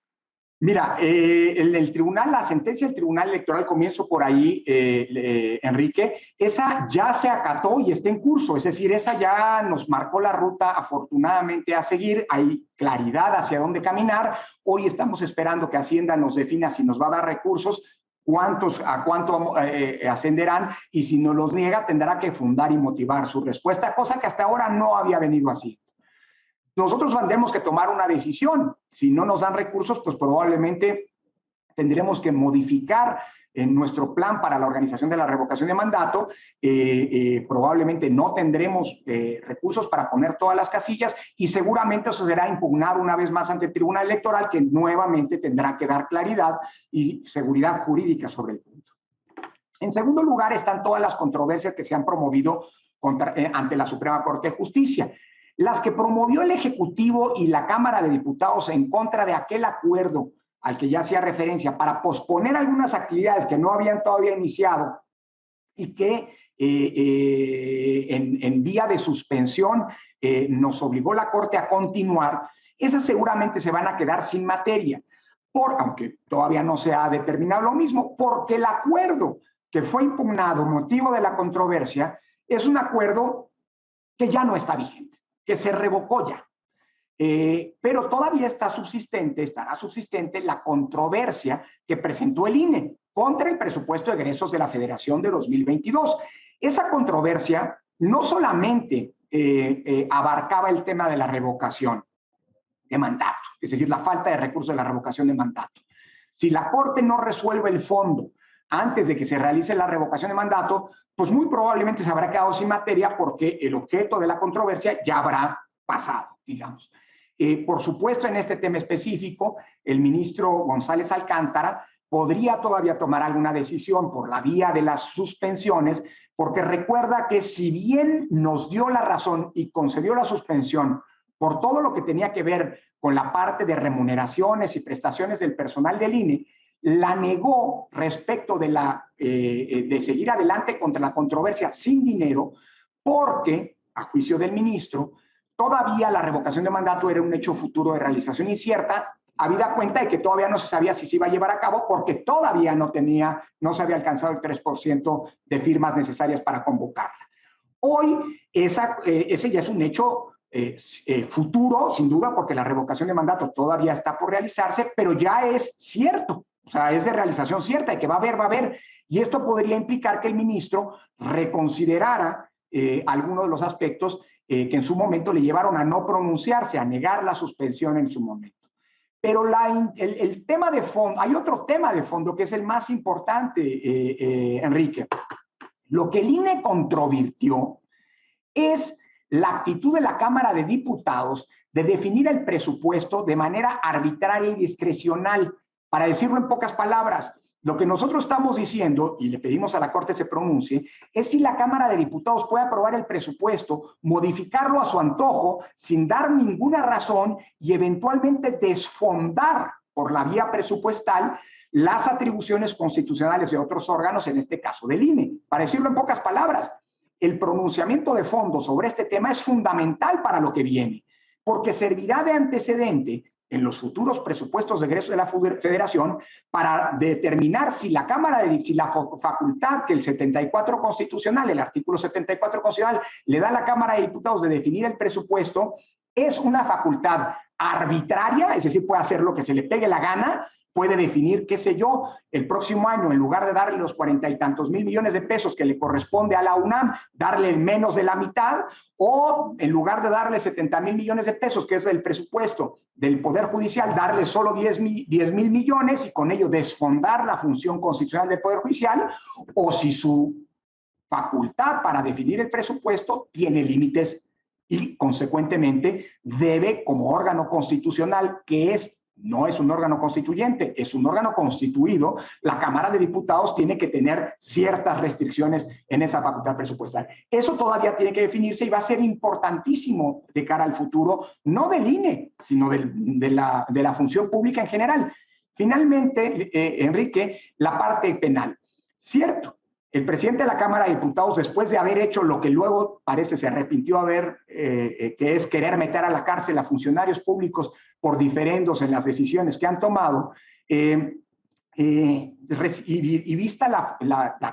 Mira, el tribunal, la sentencia del Tribunal Electoral, comienzo por ahí, Enrique, esa ya se acató y está en curso, es decir, esa ya nos marcó la ruta afortunadamente a seguir, hay claridad hacia dónde caminar. Hoy estamos esperando que Hacienda nos defina si nos va a dar recursos, a cuánto ascenderán, y si nos los niega tendrá que fundar y motivar su respuesta, cosa que hasta ahora no había venido así. Nosotros tendremos que tomar una decisión. Si no nos dan recursos, pues probablemente tendremos que modificar en nuestro plan para la organización de la revocación de mandato. Probablemente no tendremos recursos para poner todas las casillas y seguramente eso será impugnado una vez más ante el Tribunal Electoral, que nuevamente tendrá que dar claridad y seguridad jurídica sobre el punto. En segundo lugar están todas las controversias que se han promovido ante la Suprema Corte de Justicia. Las que promovió el Ejecutivo y la Cámara de Diputados en contra de aquel acuerdo al que ya hacía referencia, para posponer algunas actividades que no habían todavía iniciado y que en vía de suspensión nos obligó la Corte a continuar, esas seguramente se van a quedar sin materia, aunque todavía no se ha determinado lo mismo, porque el acuerdo que fue impugnado, motivo de la controversia, es un acuerdo que ya no está vigente, que se revocó ya. Pero todavía estará subsistente la controversia que presentó el INE contra el presupuesto de egresos de la Federación de 2022. Esa controversia no solamente abarcaba el tema de la revocación de mandato, es decir, la falta de recursos de la revocación de mandato. Si la Corte no resuelve el fondo antes de que se realice la revocación de mandato, pues muy probablemente se habrá quedado sin materia porque el objeto de la controversia ya habrá pasado, digamos. Por supuesto, en este tema específico, el ministro González Alcántara podría todavía tomar alguna decisión por la vía de las suspensiones, porque recuerda que si bien nos dio la razón y concedió la suspensión por todo lo que tenía que ver con la parte de remuneraciones y prestaciones del personal del INE, la negó respecto de seguir adelante contra la controversia sin dinero, porque, a juicio del ministro, todavía la revocación de mandato era un hecho futuro de realización incierta, habida cuenta de que todavía no se sabía si se iba a llevar a cabo porque todavía no se había alcanzado el 3% de firmas necesarias para convocarla. Hoy ese ya es un hecho futuro, sin duda, porque la revocación de mandato todavía está por realizarse, pero ya es cierto, o sea, es de realización cierta y que va a haber. Y esto podría implicar que el ministro reconsiderara algunos de los aspectos que en su momento le llevaron a no pronunciarse, a negar la suspensión en su momento. Pero el tema de fondo, hay otro tema de fondo que es el más importante, Enrique. Lo que el INE controvirtió es la actitud de la Cámara de Diputados de definir el presupuesto de manera arbitraria y discrecional. Para decirlo en pocas palabras, lo que nosotros estamos diciendo, y le pedimos a la Corte se pronuncie, es si la Cámara de Diputados puede aprobar el presupuesto, modificarlo a su antojo, sin dar ninguna razón y eventualmente desfondar por la vía presupuestal las atribuciones constitucionales de otros órganos, en este caso del INE. Para decirlo en pocas palabras, el pronunciamiento de fondo sobre este tema es fundamental para lo que viene, porque servirá de antecedente en los futuros presupuestos de egreso de la Federación para determinar si la facultad que el 74 constitucional, el artículo 74 constitucional, le da a la Cámara de Diputados de definir el presupuesto, es una facultad arbitraria, es decir, puede hacer lo que se le pegue la gana, puede definir, qué sé yo, el próximo año, en lugar de darle los 40 y tantos mil millones de pesos que le corresponde a la UNAM, darle menos de la mitad, o en lugar de darle 70 mil millones de pesos, que es el presupuesto del Poder Judicial, darle solo 10 mil millones y con ello desfondar la función constitucional del Poder Judicial, o si su facultad para definir el presupuesto tiene límites y, consecuentemente, debe, como órgano constitucional, que no es un órgano constituyente, es un órgano constituido, la Cámara de Diputados tiene que tener ciertas restricciones en esa facultad presupuestal. Eso todavía tiene que definirse y va a ser importantísimo de cara al futuro, no del INE, sino de la función pública en general. Finalmente, Enrique, la parte penal. Cierto, el presidente de la Cámara de Diputados, después de haber hecho lo que luego parece se arrepintió que es querer meter a la cárcel a funcionarios públicos por diferendos en las decisiones que han tomado, y vista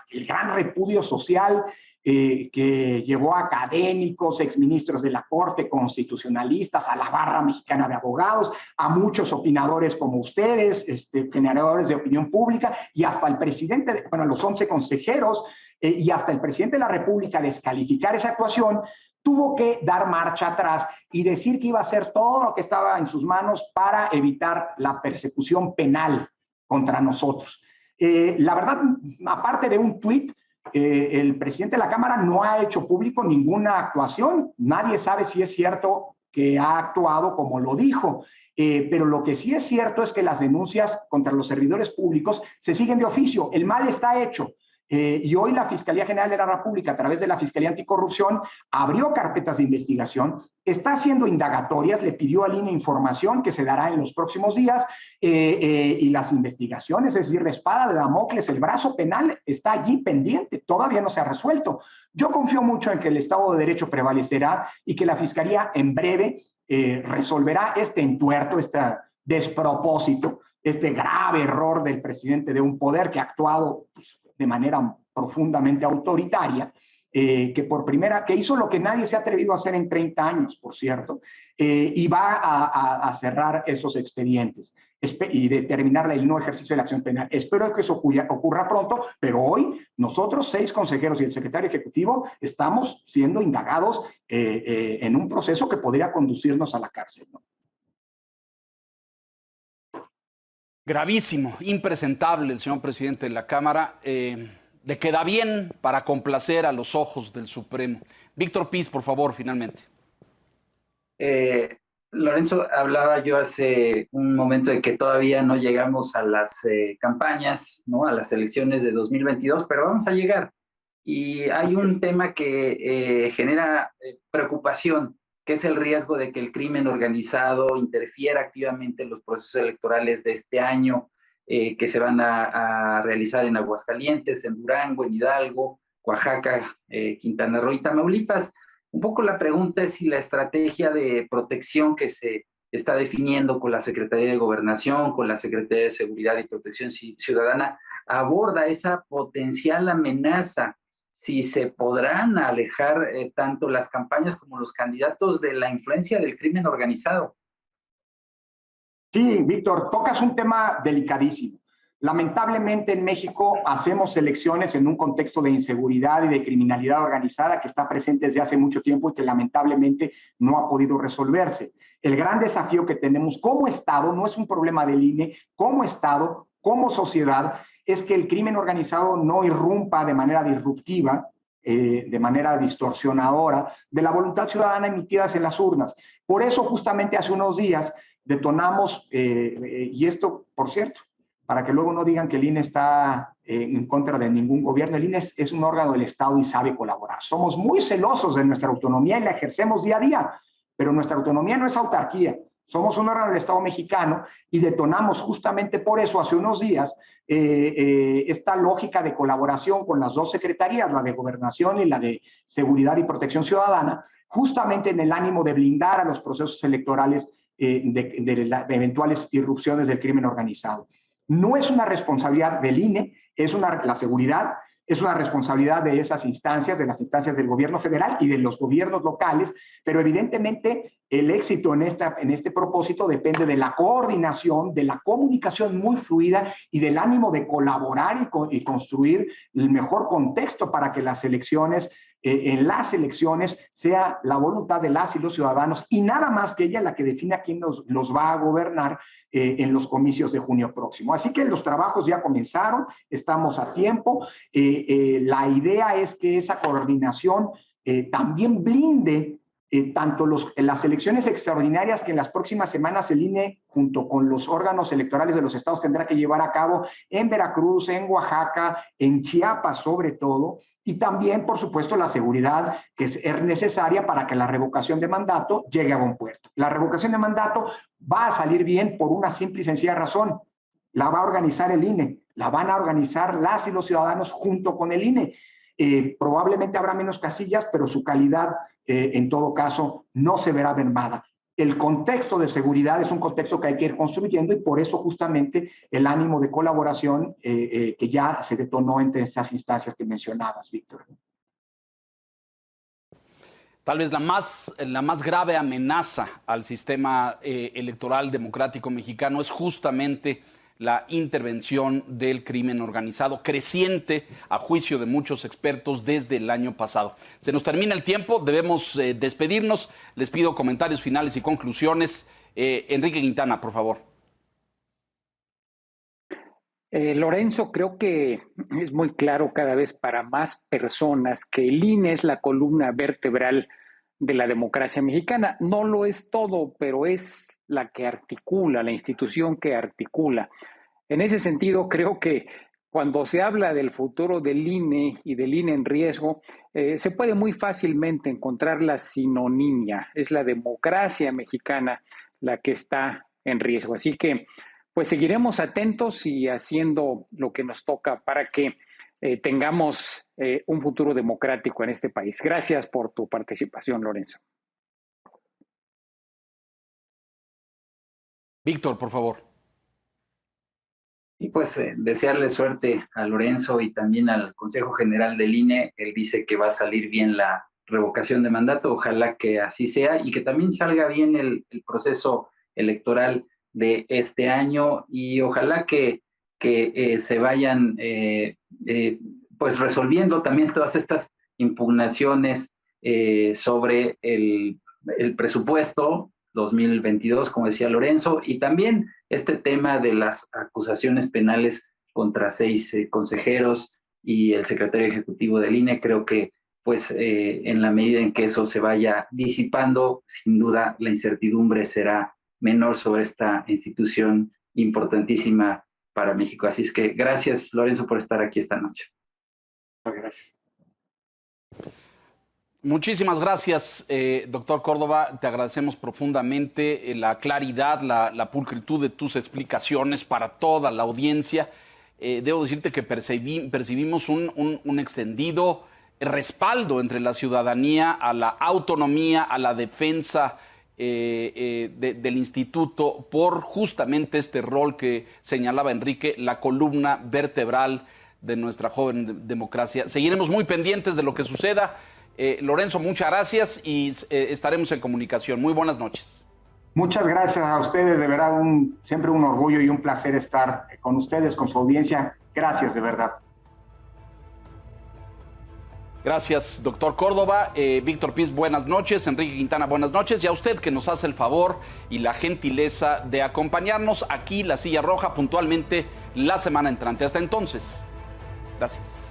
el gran repudio social que llevó a académicos, exministros de la Corte, constitucionalistas, a la barra mexicana de abogados, a muchos opinadores como ustedes, generadores de opinión pública, y hasta el presidente, los 11 consejeros, y hasta el presidente de la República descalificar esa actuación, tuvo que dar marcha atrás y decir que iba a hacer todo lo que estaba en sus manos para evitar la persecución penal contra nosotros. La verdad, aparte de un tuit, el presidente de la Cámara no ha hecho público ninguna actuación. Nadie sabe si es cierto que ha actuado como lo dijo. Pero lo que sí es cierto es que las denuncias contra los servidores públicos se siguen de oficio. El mal está hecho. Y hoy la Fiscalía General de la República, a través de la Fiscalía Anticorrupción, abrió carpetas de investigación, está haciendo indagatorias, le pidió al INE información que se dará en los próximos días, y las investigaciones, es decir, la espada de Damocles, el brazo penal está allí pendiente, todavía no se ha resuelto. Yo confío mucho en que el Estado de Derecho prevalecerá y que la Fiscalía en breve resolverá este entuerto, este despropósito, este grave error del presidente de un poder que ha actuado de manera profundamente autoritaria, que hizo lo que nadie se ha atrevido a hacer en 30 años, por cierto, y va a cerrar estos expedientes y determinar el no ejercicio de la acción penal. Espero que eso ocurra pronto, pero hoy nosotros, 6 consejeros y el secretario ejecutivo, estamos siendo indagados en un proceso que podría conducirnos a la cárcel, ¿no? Gravísimo, impresentable el señor presidente de la Cámara. Le queda bien para complacer a los ojos del Supremo. Víctor Piz, por favor, finalmente. Lorenzo, hablaba yo hace un momento de que todavía no llegamos a las campañas, ¿no? A las elecciones de 2022, pero vamos a llegar. Y hay un tema que genera preocupación, que es el riesgo de que el crimen organizado interfiera activamente en los procesos electorales de este año, que se van a realizar en Aguascalientes, en Durango, en Hidalgo, Oaxaca, Quintana Roo y Tamaulipas. Un poco la pregunta es si la estrategia de protección que se está definiendo con la Secretaría de Gobernación, con la Secretaría de Seguridad y Protección Ciudadana, aborda esa potencial amenaza, si se podrán alejar tanto las campañas como los candidatos de la influencia del crimen organizado. Sí, Víctor, tocas un tema delicadísimo. Lamentablemente en México hacemos elecciones en un contexto de inseguridad y de criminalidad organizada que está presente desde hace mucho tiempo y que lamentablemente no ha podido resolverse. El gran desafío que tenemos como Estado, no es un problema del INE, como Estado, como sociedad, es que el crimen organizado no irrumpa de manera disruptiva, de manera distorsionadora, de la voluntad ciudadana emitidas en las urnas. Por eso justamente hace unos días detonamos, y esto, por cierto, para que luego no digan que el INE está en contra de ningún gobierno, el INE es un órgano del Estado y sabe colaborar. Somos muy celosos de nuestra autonomía y la ejercemos día a día, pero nuestra autonomía no es autarquía. Somos un órgano del Estado mexicano y detonamos justamente por eso hace unos días esta lógica de colaboración con las 2 secretarías, la de Gobernación y la de Seguridad y Protección Ciudadana, justamente en el ánimo de blindar a los procesos electorales de eventuales irrupciones del crimen organizado. No es una responsabilidad del INE, la seguridad es una responsabilidad de esas instancias, de las instancias del gobierno federal y de los gobiernos locales, pero evidentemente el éxito en este propósito depende de la coordinación, de la comunicación muy fluida y del ánimo de colaborar y construir el mejor contexto para que las elecciones, en las elecciones, sea la voluntad de las y los ciudadanos y nada más que ella la que define a quién los va a gobernar en los comicios de junio próximo. Así que los trabajos ya comenzaron, estamos a tiempo. La idea es que esa coordinación también blinde tanto las elecciones extraordinarias que en las próximas semanas el INE, junto con los órganos electorales de los estados, tendrá que llevar a cabo en Veracruz, en Oaxaca, en Chiapas sobre todo, y también, por supuesto, la seguridad que es necesaria para que la revocación de mandato llegue a buen puerto. La revocación de mandato va a salir bien por una simple y sencilla razón. La va a organizar el INE, la van a organizar las y los ciudadanos junto con el INE. Probablemente habrá menos casillas, pero su calidad, en todo caso, no se verá mermada. El contexto de seguridad es un contexto que hay que ir construyendo y por eso justamente el ánimo de colaboración que ya se detonó entre estas instancias que mencionabas, Víctor. Tal vez la más grave amenaza al sistema electoral democrático mexicano es justamente la intervención del crimen organizado, creciente a juicio de muchos expertos desde el año pasado. Se nos termina el tiempo, debemos despedirnos. Les pido comentarios finales y conclusiones. Enrique Quintana, por favor. Lorenzo, creo que es muy claro cada vez para más personas que el INE es la columna vertebral de la democracia mexicana. No lo es todo, pero es la que articula, la institución que articula. En ese sentido, creo que cuando se habla del futuro del INE y del INE en riesgo, se puede muy fácilmente encontrar la sinonimia. Es la democracia mexicana la que está en riesgo. Así que pues seguiremos atentos y haciendo lo que nos toca para que tengamos un futuro democrático en este país. Gracias por tu participación, Lorenzo. Víctor, por favor. Y pues desearle suerte a Lorenzo y también al Consejo General del INE. Él dice que va a salir bien la revocación de mandato. Ojalá que así sea y que también salga bien el proceso electoral de este año y ojalá que se vayan pues resolviendo también todas estas impugnaciones sobre el presupuesto 2022, como decía Lorenzo, y también este tema de las acusaciones penales contra 6 consejeros y el secretario ejecutivo del INE. Creo que pues en la medida en que eso se vaya disipando, sin duda la incertidumbre será menor sobre esta institución importantísima para México. Así es que gracias, Lorenzo, por estar aquí esta noche. Gracias. Muchísimas gracias, doctor Córdoba. Te agradecemos profundamente la claridad, la pulcritud de tus explicaciones para toda la audiencia. Debo decirte que percibimos un extendido respaldo entre la ciudadanía a la autonomía, a la defensa del instituto por justamente este rol que señalaba Enrique, la columna vertebral de nuestra joven democracia. Seguiremos muy pendientes de lo que suceda. Lorenzo, muchas gracias y estaremos en comunicación. Muy buenas noches. Muchas gracias a ustedes, de verdad, siempre un orgullo y un placer estar con ustedes, con su audiencia. Gracias, de verdad. Gracias, doctor Córdoba. Víctor Piz, buenas noches. Enrique Quintana, buenas noches. Y a usted que nos hace el favor y la gentileza de acompañarnos aquí, La Silla Roja, puntualmente la semana entrante. Hasta entonces, gracias.